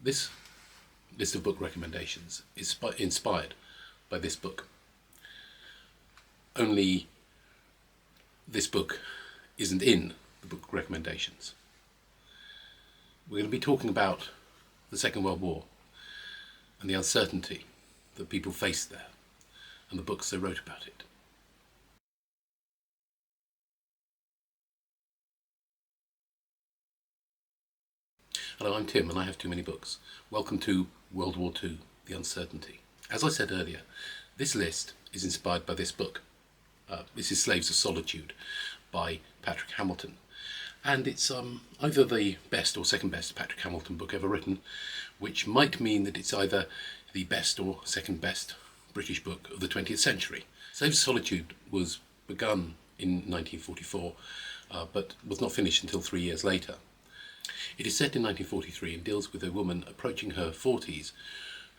This list of book recommendations is inspired by this book. Only this book isn't in the book recommendations. We're going to be talking about the Second World War and the uncertainty that people faced there and the books they wrote about it. Hello, I'm Tim and I have too many books. Welcome to World War II, The Uncertainty. As I said earlier, this list is inspired by this book. This is Slaves of Solitude by Patrick Hamilton. And it's either the best or second best Patrick Hamilton book ever written, which might mean that it's either the best or second best British book of the 20th century. Slaves of Solitude was begun in 1944, but was not finished until 3 years later. It is set in 1943 and deals with a woman approaching her 40s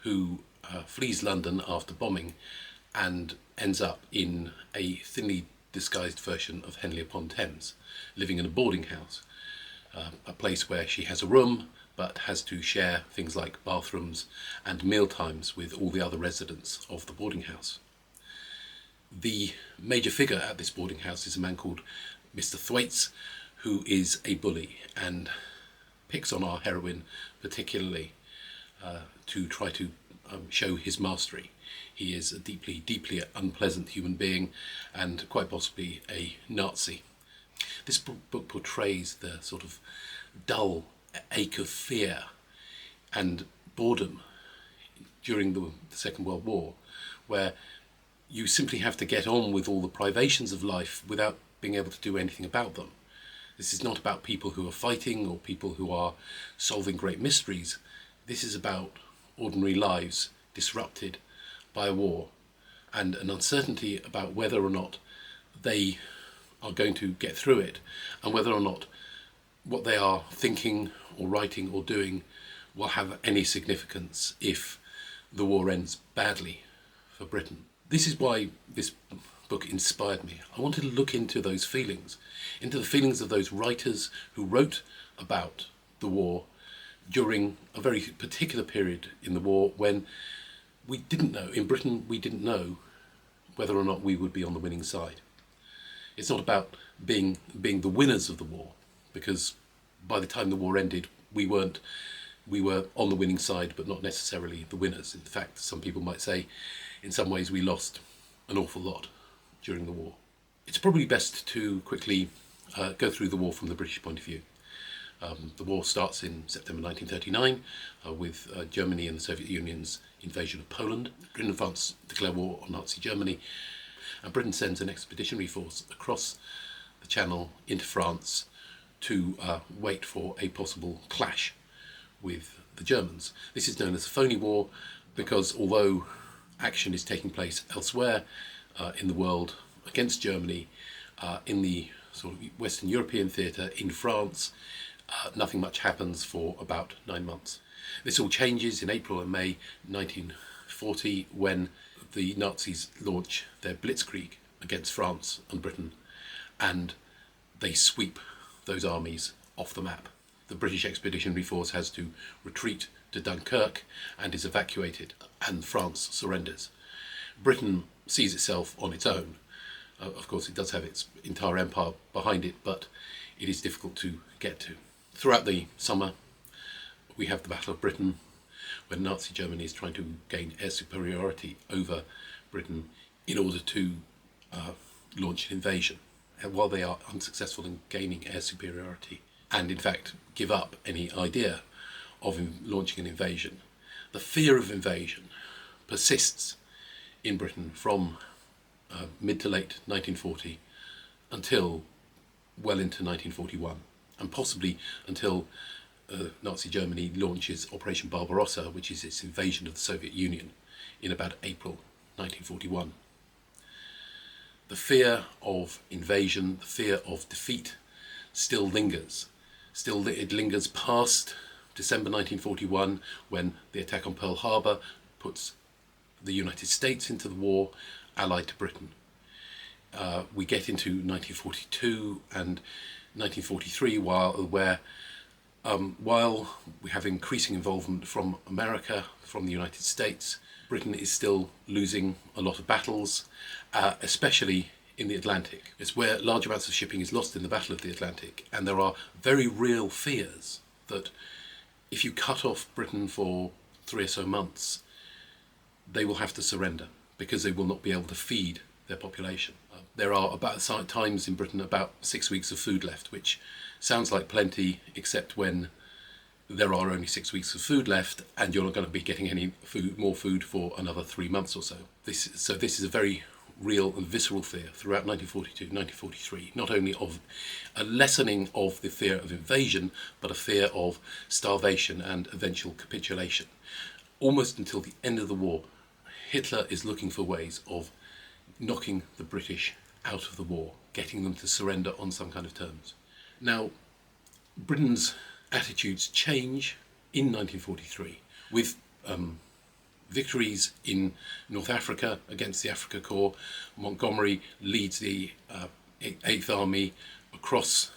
who flees London after bombing and ends up in a thinly disguised version of Henley-upon-Thames, living in a boarding house, a place where she has a room but has to share things like bathrooms and meal times with all the other residents of the boarding house. The major figure at this boarding house is a man called Mr. Thwaites, who is a bully and picks on our heroine particularly to try to show his mastery. He is a deeply, deeply unpleasant human being and quite possibly a Nazi. This book portrays the sort of dull ache of fear and boredom during the Second World War, where you simply have to get on with all the privations of life without being able to do anything about them. This is not about people who are fighting or people who are solving great mysteries. This is about ordinary lives disrupted by a war and an uncertainty about whether or not they are going to get through it and whether or not what they are thinking or writing or doing will have any significance if the war ends badly for Britain. This is why this book inspired me. I wanted to look into those feelings, into the feelings of those writers who wrote about the war during a very particular period in the war when we didn't know, in Britain we didn't know whether or not we would be on the winning side. It's not about being the winners of the war, because by the time the war ended we were on the winning side but not necessarily the winners. In fact, some people might say in some ways we lost an awful lot during the war. It's probably best to quickly go through the war from the British point of view. The war starts in September 1939 with Germany and the Soviet Union's invasion of Poland. Britain and France declare war on Nazi Germany, and Britain sends an expeditionary force across the Channel into France to wait for a possible clash with the Germans. This is known as the phony war because although action is taking place elsewhere in the world against Germany, in the sort of Western European theatre, in France, nothing much happens for about 9 months. This all changes in April and May 1940 when the Nazis launch their blitzkrieg against France and Britain, and they sweep those armies off the map. The British Expeditionary Force has to retreat to Dunkirk and is evacuated, and France surrenders. Britain sees itself on its own. Of course, it does have its entire empire behind it, but it is difficult to get to. Throughout the summer, we have the Battle of Britain, when Nazi Germany is trying to gain air superiority over Britain in order to launch an invasion. And while they are unsuccessful in gaining air superiority, and in fact give up any idea of launching an invasion, the fear of invasion persists in Britain from mid to late 1940 until well into 1941, and possibly until Nazi Germany launches Operation Barbarossa, which is its invasion of the Soviet Union in about April 1941. The fear of invasion, the fear of defeat still lingers. It lingers past December 1941 when the attack on Pearl Harbor puts the United States into the war, allied to Britain. We get into 1942 and 1943 where While we have increasing involvement from America, from the United States, Britain is still losing a lot of battles, especially in the Atlantic. It's where large amounts of shipping is lost in the Battle of the Atlantic, and there are very real fears that if you cut off Britain for 3 or so months, they will have to surrender because they will not be able to feed their population. There are about times in Britain about 6 weeks of food left, which sounds like plenty, except when there are only 6 weeks of food left and you're not going to be getting any more food for another 3 months or so. This is a very real and visceral fear throughout 1942, 1943, not only of a lessening of the fear of invasion, but a fear of starvation and eventual capitulation. Almost until the end of the war, Hitler is looking for ways of knocking the British out of the war, getting them to surrender on some kind of terms. Now, Britain's attitudes change in 1943 with victories in North Africa against the Afrika Korps. Montgomery leads the 8th Army across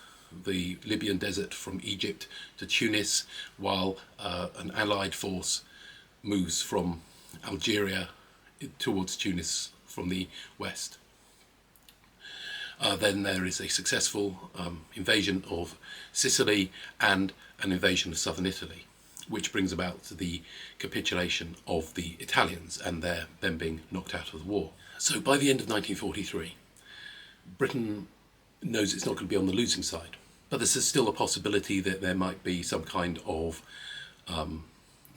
the Libyan desert from Egypt to Tunis, while an Allied force moves from Algeria towards Tunis from the west. Then there is a successful invasion of Sicily and an invasion of southern Italy, which brings about the capitulation of the Italians and them being knocked out of the war. So by the end of 1943, Britain knows it's not going to be on the losing side, but there's still a possibility that there might be some kind of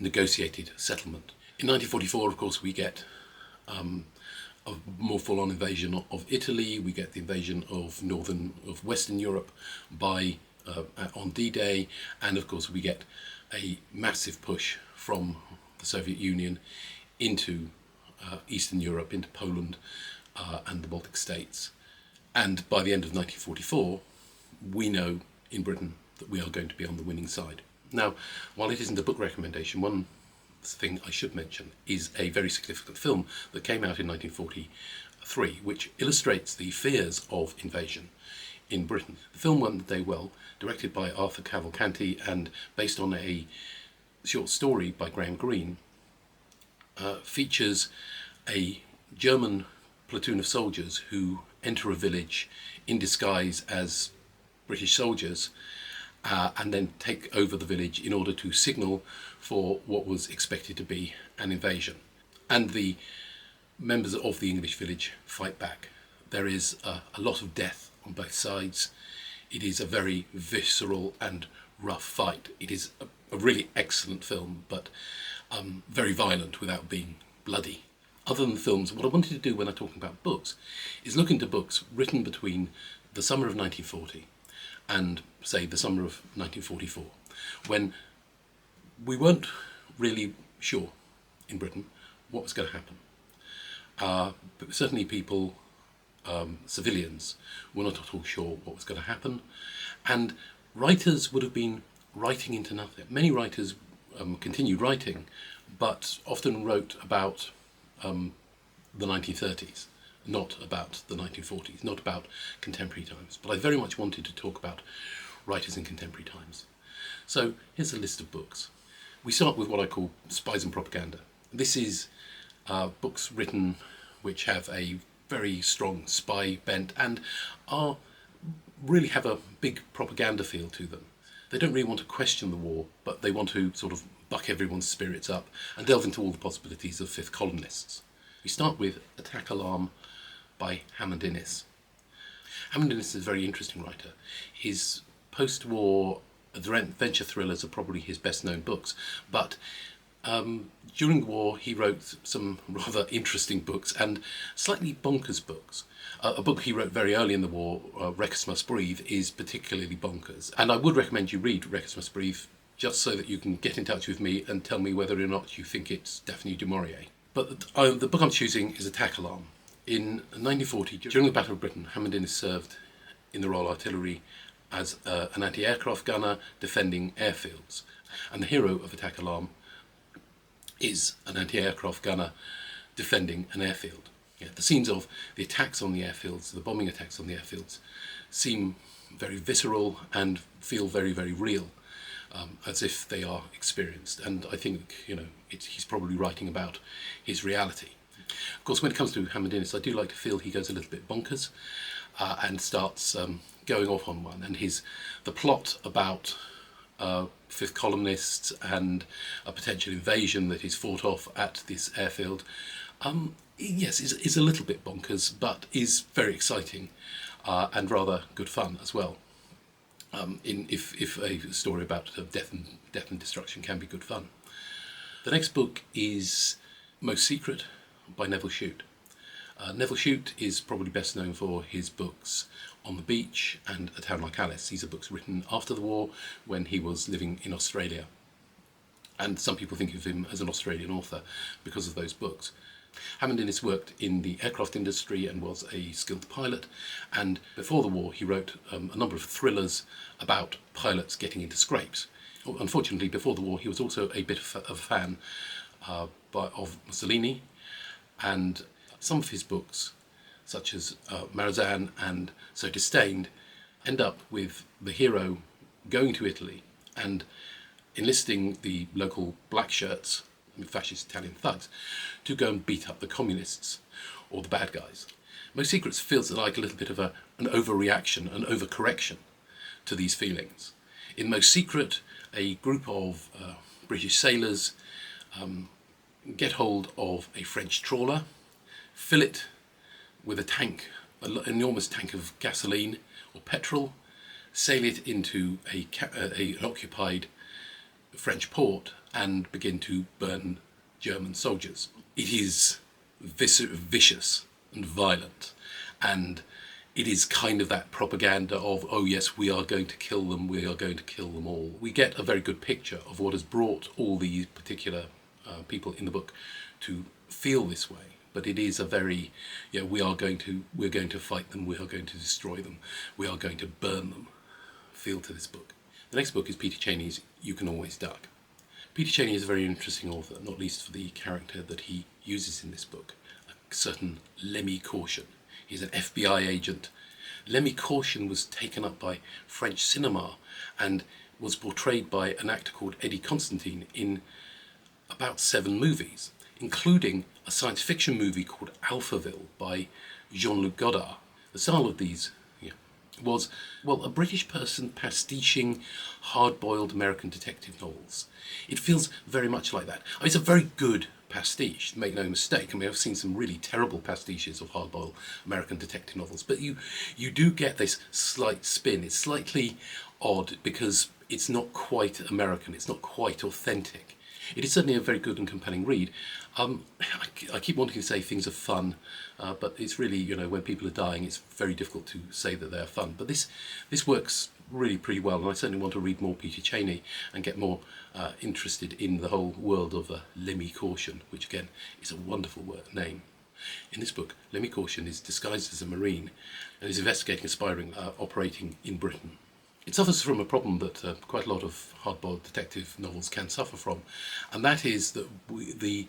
negotiated settlement. In 1944, of course, we get a more full-on invasion of Italy. We get the invasion of Western Europe on D-Day, and of course we get a massive push from the Soviet Union into Eastern Europe, into Poland and the Baltic states. And by the end of 1944, we know in Britain that we are going to be on the winning side. Now, while it isn't a book recommendation, one thing I should mention is a very significant film that came out in 1943, which illustrates the fears of invasion in Britain. The film won the day well, directed by Arthur Cavalcanti and based on a short story by Greene, features a German platoon of soldiers who enter a village in disguise as British soldiers and then take over the village in order to signal for what was expected to be an invasion. And the members of the English village fight back. There is a lot of death on both sides. It is a very visceral and rough fight. It is a really excellent film, but very violent without being bloody. Other than films, what I wanted to do when I'm talking about books is look into books written between the summer of 1940 and, say, the summer of 1944, when we weren't really sure in Britain what was going to happen. But certainly people, civilians, were not at all sure what was going to happen, and writers would have been writing into nothing. Many writers continued writing, but often wrote about the 1930s, not about the 1940s, not about contemporary times. But I very much wanted to talk about writers in contemporary times. So here's a list of books. We start with what I call Spies and Propaganda. This is books written which have a very strong spy bent and really have a big propaganda feel to them. They don't really want to question the war, but they want to sort of buck everyone's spirits up and delve into all the possibilities of fifth columnists. We start with Attack Alarm by Hammond. Hammond is a very interesting writer. His post-war adventure thrillers are probably his best-known books, but during the war he wrote some rather interesting books and slightly bonkers books. A book he wrote very early in the war, Wreckers Must Breathe, is particularly bonkers, and I would recommend you read Wreckers Must Breathe just so that you can get in touch with me and tell me whether or not you think it's Daphne du Maurier. But the book I'm choosing is Attack Alarm. In 1940, during the Battle of Britain, Hammond served in the Royal Artillery as an anti-aircraft gunner defending airfields. And the hero of Attack Alarm is an anti-aircraft gunner defending an airfield. Yeah, the scenes of the attacks on the airfields, the bombing attacks on the airfields, seem very visceral and feel very, very real. as if they are experienced. And I think, he's probably writing about his reality. Of course, when it comes to Hammond, I do like to feel he goes a little bit bonkers and starts going off on one. And the plot about fifth columnists and a potential invasion that is fought off at this airfield, yes, is a little bit bonkers, but is very exciting and rather good fun as well. If a story about death and destruction can be good fun. The next book is Most Secret by Nevil Shute. Nevil Shute is probably best known for his books On the Beach and A Town Like Alice. These are books written after the war when he was living in Australia. And some people think of him as an Australian author because of those books. Hammond worked in the aircraft industry and was a skilled pilot, and before the war he wrote a number of thrillers about pilots getting into scrapes. Unfortunately, before the war he was also a bit of a fan of Mussolini, and some of his books, such as Marizanne and So Disdained, end up with the hero going to Italy and enlisting the local black shirts, fascist Italian thugs, to go and beat up the communists or the bad guys. Most Secrets feels like a little bit of an overreaction, an overcorrection to these feelings. In Most Secret, a group of British sailors get hold of a French trawler, fill it with a tank, an enormous tank of gasoline or petrol, sail it into an occupied French port and begin to burn German soldiers. It is vicious and violent, and it is kind of that propaganda of, oh yes, we are going to kill them, we are going to kill them all. We get a very good picture of what has brought all these particular people in the book to feel this way. But it is a very, we're going to fight them, we are going to destroy them, we are going to burn them feel to this book. The next book is Peter Cheyney's You Can Always Duck. Peter Cheyney is a very interesting author, not least for the character that he uses in this book, a certain Lemmy Caution. He's an FBI agent. Lemmy Caution was taken up by French cinema and was portrayed by an actor called Eddie Constantine in about 7 movies, including a science fiction movie called Alphaville by Jean-Luc Godard. The style of these was, a British person pastiching hard-boiled American detective novels. It feels very much like that. It's a very good pastiche, make no mistake. I've seen some really terrible pastiches of hard-boiled American detective novels, but you do get this slight spin. It's slightly odd because it's not quite American, it's not quite authentic. It is certainly a very good and compelling read. I keep wanting to say things are fun, but it's really, when people are dying, it's very difficult to say that they're fun. But this works really pretty well, and I certainly want to read more Peter Cheyney and get more interested in the whole world of Lemmy Caution, which again is a wonderful name. In this book, Lemmy Caution is disguised as a Marine and is investigating a spy ring operating in Britain. It suffers from a problem that quite a lot of hard-boiled detective novels can suffer from, and that is that the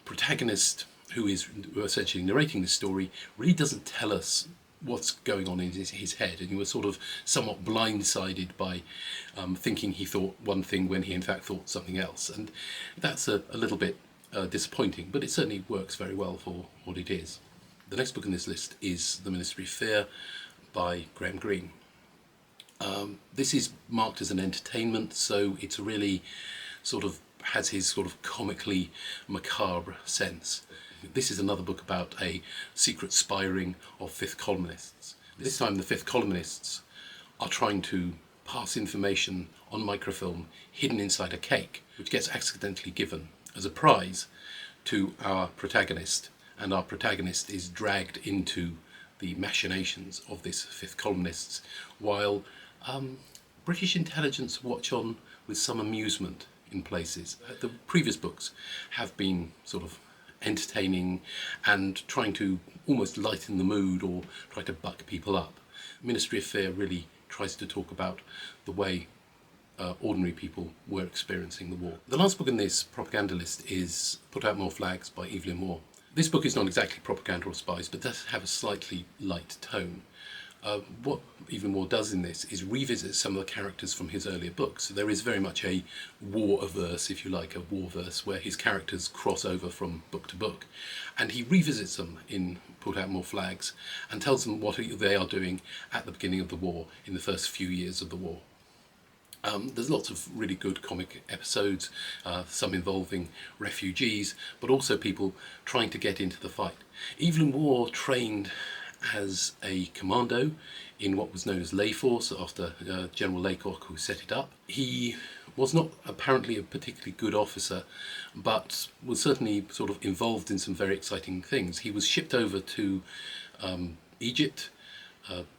protagonist, who is essentially narrating the story, really doesn't tell us what's going on in his head, and you were sort of somewhat blindsided by thinking he thought one thing when he in fact thought something else, and that's a little bit disappointing, but it certainly works very well for what it is. The next book in this list is The Ministry of Fear by Greene. This is marked as an entertainment, so it's really sort of has his sort of comically macabre sense. This is another book about a secret spy ring of fifth columnists. This time the fifth columnists are trying to pass information on microfilm hidden inside a cake, which gets accidentally given as a prize to our protagonist, and our protagonist is dragged into the machinations of this fifth columnists, while British intelligence watch on with some amusement in places. The previous books have been sort of entertaining and trying to almost lighten the mood or try to buck people up. Ministry of Fear really tries to talk about the way ordinary people were experiencing the war. The last book in this propaganda list is Put Out More Flags by Evelyn Waugh. This book is not exactly propaganda or spies, but does have a slightly light tone. What Evelyn Waugh does in this is revisit some of the characters from his earlier books. There is very much a Waugh-averse, if you like, a Waugh-verse, where his characters cross over from book to book. And he revisits them in Put Out More Flags and tells them what they are doing at the beginning of the war, in the first few years of the war. There's lots of really good comic episodes, some involving refugees, but also people trying to get into the fight. Evelyn Waugh trained as a commando in what was known as Lay Force after General Laycock, who set it up. He was not apparently a particularly good officer, but was certainly sort of involved in some very exciting things. He was shipped over to Egypt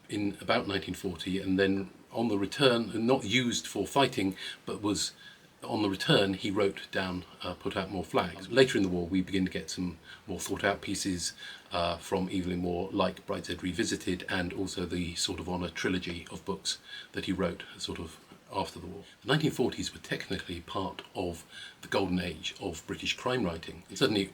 in about 1940, and then on the return, not used for fighting, but was on the return, he wrote down Put Out More Flags. Later in the war, we begin to get some more thought out pieces from Evelyn Waugh, like Brideshead Revisited, and also the Sword of Honour trilogy of books that he wrote sort of after the war. The 1940s were technically part of the golden age of British crime writing. Certainly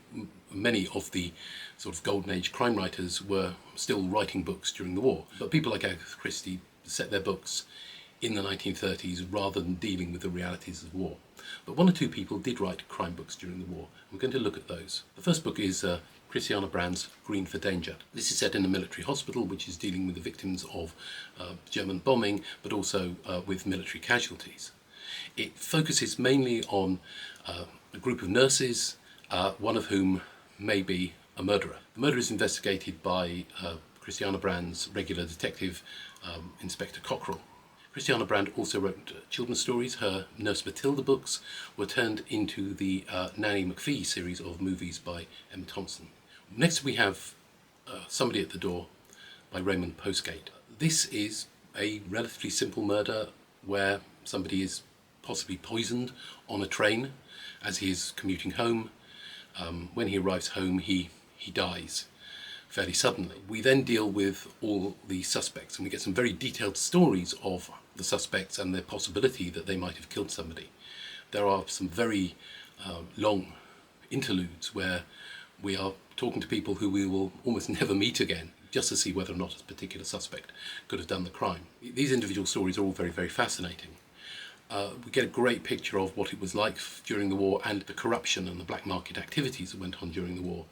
many of the sort of golden age crime writers were still writing books during the war, but people like Agatha Christie set their books in the 1930s rather than dealing with the realities of war. But one or two people did write crime books during the war. We're going to look at those. The first book is Christianna Brand's Greene for Danger. This is set in a military hospital which is dealing with the victims of German bombing, but also with military casualties. It focuses mainly on a group of nurses, one of whom may be a murderer. The murder is investigated by Christianna Brand's regular detective, Inspector Cockrell. Christianna Brand also wrote children's stories. Her Nurse Matilda books were turned into the Nanny McPhee series of movies by Emma Thompson. Next we have Somebody at the Door by Raymond Postgate. This is a relatively simple murder where somebody is possibly poisoned on a train as he is commuting home. When he arrives home, he dies fairly suddenly. We then deal with all the suspects, and we get some very detailed stories of the suspects and the possibility that they might have killed somebody. There are some very long interludes where we are talking to people who we will almost never meet again, just to see whether or not a particular suspect could have done the crime. These individual stories are all very, very fascinating. We get a great picture of what it was like during the war, and the corruption and the black market activities that went on during the war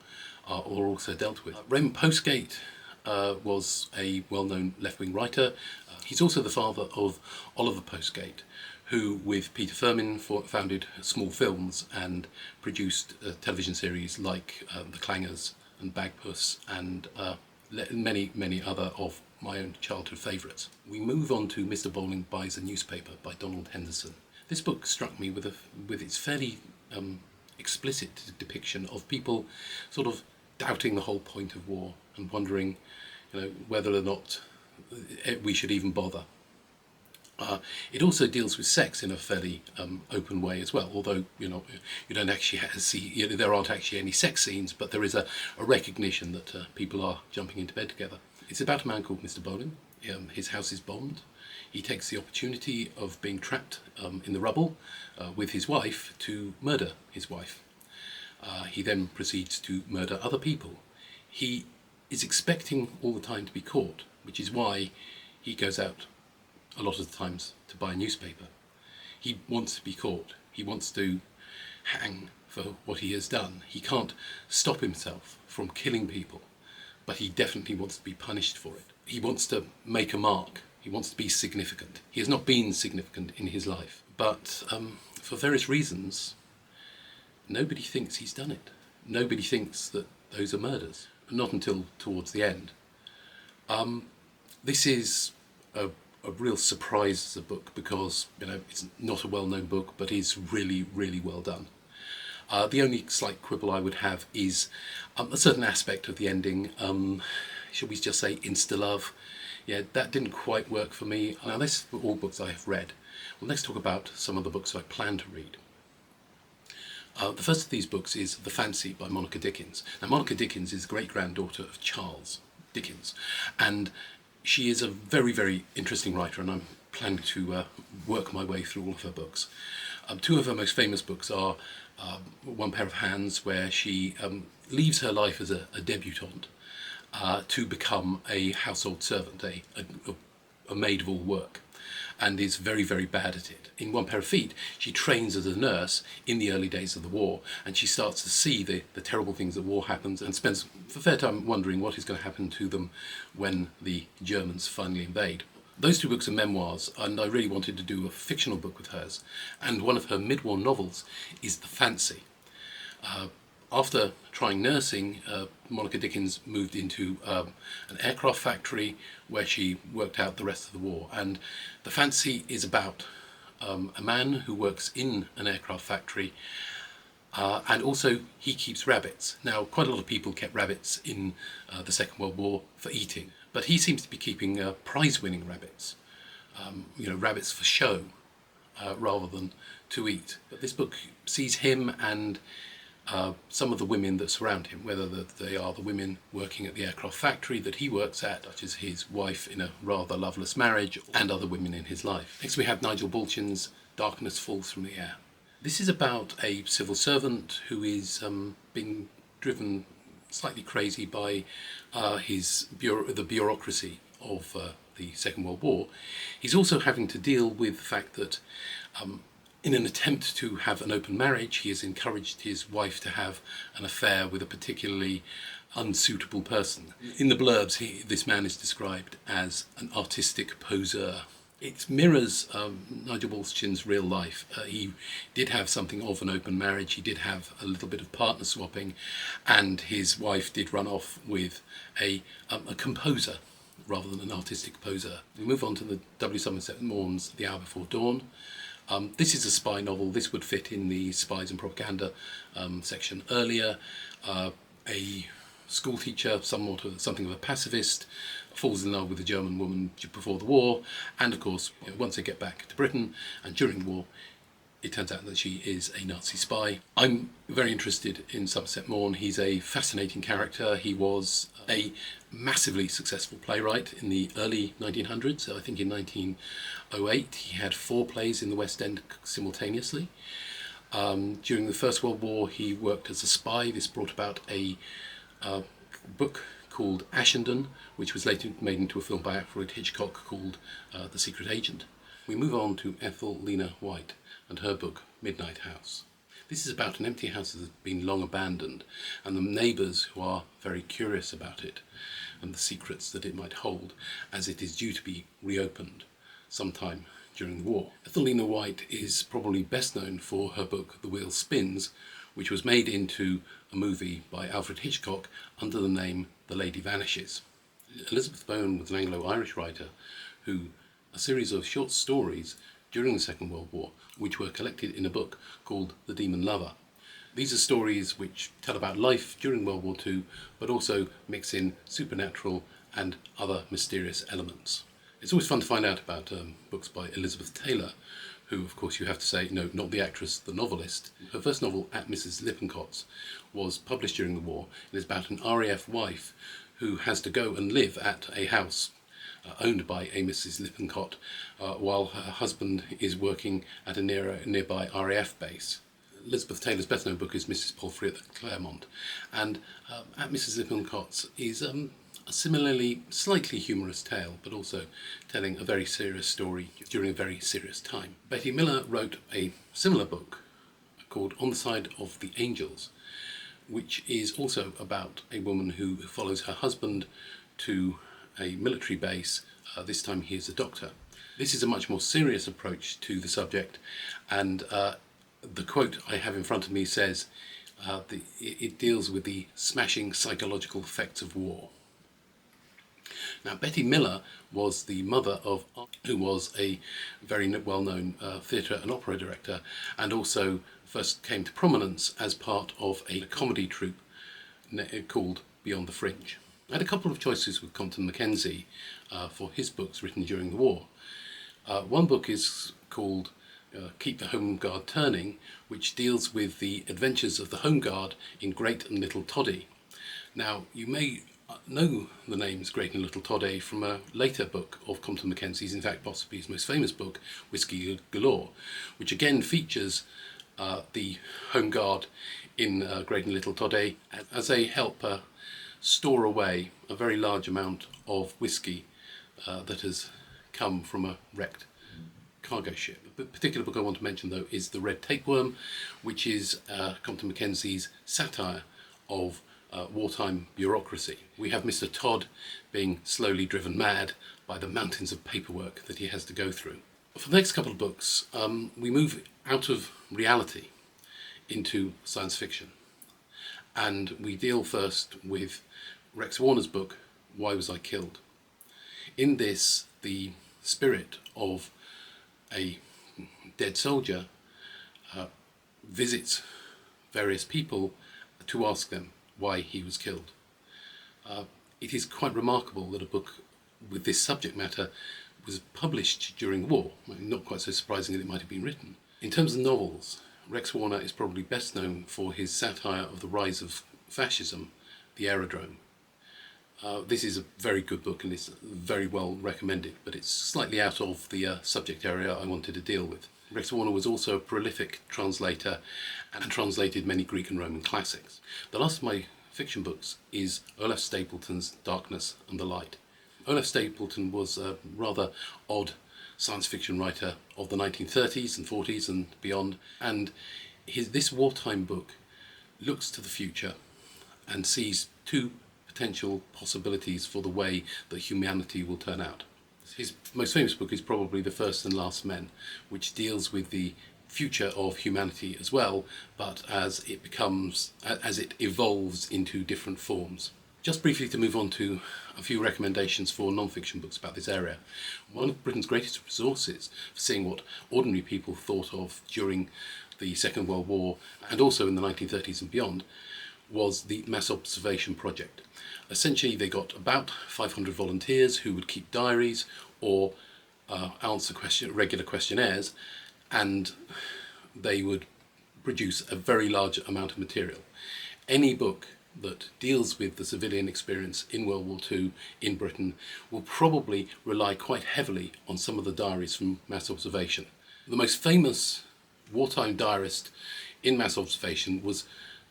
are also dealt with. Raymond Postgate was a well-known left-wing writer. He's also the father of Oliver Postgate, who with Peter Firmin founded Small Films and produced television series like The Clangers and Bagpuss and many, many other of my own childhood favourites. We move on to Mr. Bowling Buys a Newspaper by Donald Henderson. This book struck me with its fairly explicit depiction of people sort of doubting the whole point of war and wondering, whether or not we should even bother. It also deals with sex in a fairly open way as well, although you don't actually see, there aren't actually any sex scenes, but there is a recognition that people are jumping into bed together. It's about a man called Mr. Bowling. His house is bombed. He takes the opportunity of being trapped in the rubble with his wife to murder his wife. He then proceeds to murder other people. He is expecting all the time to be caught, which is why he goes out a lot of the times to buy a newspaper. He wants to be caught. He wants to hang for what he has done. He can't stop himself from killing people, but he definitely wants to be punished for it. He wants to make a mark. He wants to be significant. He has not been significant in his life, but for various reasons, nobody thinks he's done it. Nobody thinks that those are murders. Not until towards the end. This is a real surprise as a book because it's not a well-known book, but is really, really well done. The only slight quibble I would have is a certain aspect of the ending. Shall we just say insta-love? Yeah, that didn't quite work for me. Now, this are all books I have read. Well, let's talk about some of the books I plan to read. The first of these books is The Fancy by Monica Dickens. Now, Monica Dickens is the great-granddaughter of Charles Dickens, and she is a very, very interesting writer, and I'm planning to work my way through all of her books. Two of her most famous books are One Pair of Hands, where she leaves her life as a debutante to become a household servant, a maid of all work, and is very, very bad at it. In One Pair of Feet, she trains as a nurse in the early days of the war, and she starts to see the terrible things that war happens, and spends a fair time wondering what is going to happen to them when the Germans finally invade. Those two books are memoirs, and I really wanted to do a fictional book with hers, and one of her mid-war novels is The Fancy. After trying nursing, Monica Dickens moved into an aircraft factory where she worked out the rest of the war. And The Fancy is about a man who works in an aircraft factory, and also he keeps rabbits. Now, quite a lot of people kept rabbits in the Second World War for eating, but he seems to be keeping prize-winning rabbits, rabbits for show rather than to eat. But this book sees him and some of the women that surround him, whether they are the women working at the aircraft factory that he works at, such as his wife in a rather loveless marriage, and other women in his life. Next we have Nigel Balchin's Darkness Falls from the Air. This is about a civil servant who is being driven slightly crazy by the bureaucracy of the Second World War. He's also having to deal with the fact that in an attempt to have an open marriage, he has encouraged his wife to have an affair with a particularly unsuitable person. In the blurbs, this man is described as an artistic poseur. It mirrors Nigel Balchin's real life. He did have something of an open marriage, he did have a little bit of partner swapping, and his wife did run off with a composer rather than an artistic poseur. We move on to the W. Somerset Maugham's The Hour Before Dawn. This is a spy novel. This would fit in the Spies and Propaganda section earlier. A schoolteacher, something of a pacifist, falls in love with a German woman before the war, and of course, once they get back to Britain and during the war, it turns out that she is a Nazi spy. I'm very interested in Somerset Maugham. He's a fascinating character. He was a massively successful playwright in the early 1900s. I think in 1908 he had 4 plays in the West End simultaneously. During the First World War he worked as a spy. This brought about a book called Ashendon, which was later made into a film by Alfred Hitchcock called The Secret Agent. We move on to Ethel Lina White and her book Midnight House. This is about an empty house that has been long abandoned, and the neighbours who are very curious about it and the secrets that it might hold, as it is due to be reopened sometime during the war. Ethel Lina White is probably best known for her book The Wheel Spins, which was made into a movie by Alfred Hitchcock under the name The Lady Vanishes. Elizabeth Bowen was an Anglo-Irish writer who a series of short stories during the Second World War, which were collected in a book called The Demon Lover. These are stories which tell about life during World War II, but also mix in supernatural and other mysterious elements. It's always fun to find out about books by Elizabeth Taylor, who, of course, you have to say, no, not the actress, the novelist. Her first novel, At Mrs. Lippincott's, was published during the war. It is about an RAF wife who has to go and live at a house owned by a Mrs. Lippincott, while her husband is working at a nearby RAF base. Elizabeth Taylor's best known book is Mrs. Palfrey at the Claremont, and At Mrs. Lippincott's is a similarly slightly humorous tale, but also telling a very serious story during a very serious time. Betty Miller wrote a similar book called On the Side of the Angels, which is also about a woman who follows her husband to a military base. This time he is a doctor. This is a much more serious approach to the subject, and the quote I have in front of me says it deals with the smashing psychological effects of war. Now, Betty Miller was the mother of, who was a very well-known theatre and opera director, and also first came to prominence as part of a comedy troupe called Beyond the Fringe. I had a couple of choices with Compton Mackenzie for his books written during the war. One book is called Keep the Home Guard Turning, which deals with the adventures of the Home Guard in Great and Little Toddy. Now, you may know the names Great and Little Toddy from a later book of Compton Mackenzie's, in fact possibly his most famous book, Whiskey Galore, which again features the Home Guard in Great and Little Toddy as they help store away a very large amount of whiskey that has come from a wrecked cargo ship. The particular book I want to mention, though, is The Red Tapeworm, which is Compton Mackenzie's satire of wartime bureaucracy. We have Mr. Todd being slowly driven mad by the mountains of paperwork that he has to go through. For the next couple of books, we move out of reality into science fiction. And we deal first with Rex Warner's book, Why Was I Killed? In this, the spirit of a dead soldier visits various people to ask them why he was killed. It is quite remarkable that a book with this subject matter was published during the war. Not quite so surprising that it might have been written. In terms of novels, Rex Warner is probably best known for his satire of the rise of fascism, The Aerodrome. This is a very good book and it's very well recommended, but it's slightly out of the subject area I wanted to deal with. Rex Warner was also a prolific translator and translated many Greek and Roman classics. The last of my fiction books is Olaf Stapledon's Darkness and the Light. Olaf Stapledon was a rather odd science fiction writer of the 1930s and 40s and beyond, and this wartime book looks to the future and sees two potential possibilities for the way that humanity will turn out. His most famous book is probably The First and Last Men, which deals with the future of humanity as well, but as it evolves into different forms. Just briefly to move on to a few recommendations for non-fiction books about this area. One of Britain's greatest resources for seeing what ordinary people thought of during the Second World War and also in the 1930s and beyond was the Mass Observation Project. Essentially, they got about 500 volunteers who would keep diaries or answer regular questionnaires, and they would produce a very large amount of material. Any book that deals with the civilian experience in World War II in Britain will probably rely quite heavily on some of the diaries from Mass Observation. The most famous wartime diarist in Mass Observation was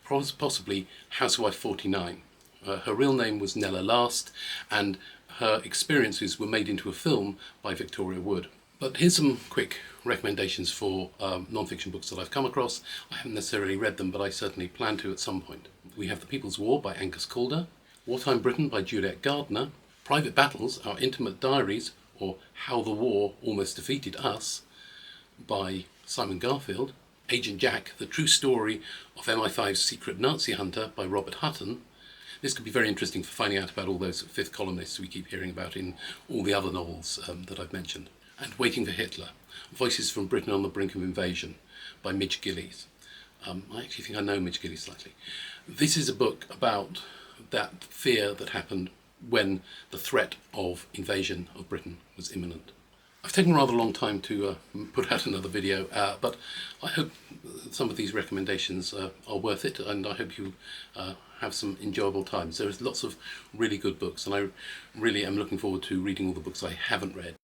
possibly Housewife 49. Her real name was Nella Last, and her experiences were made into a film by Victoria Wood. But here's some quick recommendations for non-fiction books that I've come across. I haven't necessarily read them, but I certainly plan to at some point. We have The People's War by Angus Calder, Wartime Britain by Juliet Gardiner, Private Battles, Our Intimate Diaries, or How the War Almost Defeated Us by Simon Garfield, Agent Jack, The True Story of MI5's Secret Nazi Hunter by Robert Hutton. This could be very interesting for finding out about all those fifth columnists we keep hearing about in all the other novels that I've mentioned. And Waiting for Hitler, Voices from Britain on the Brink of Invasion by Midge Gillies. I actually think I know Midge Gillies slightly. This is a book about that fear that happened when the threat of invasion of Britain was imminent. I've taken a rather long time to put out another video, but I hope some of these recommendations are worth it, and I hope you have some enjoyable times. There's lots of really good books, and I really am looking forward to reading all the books I haven't read.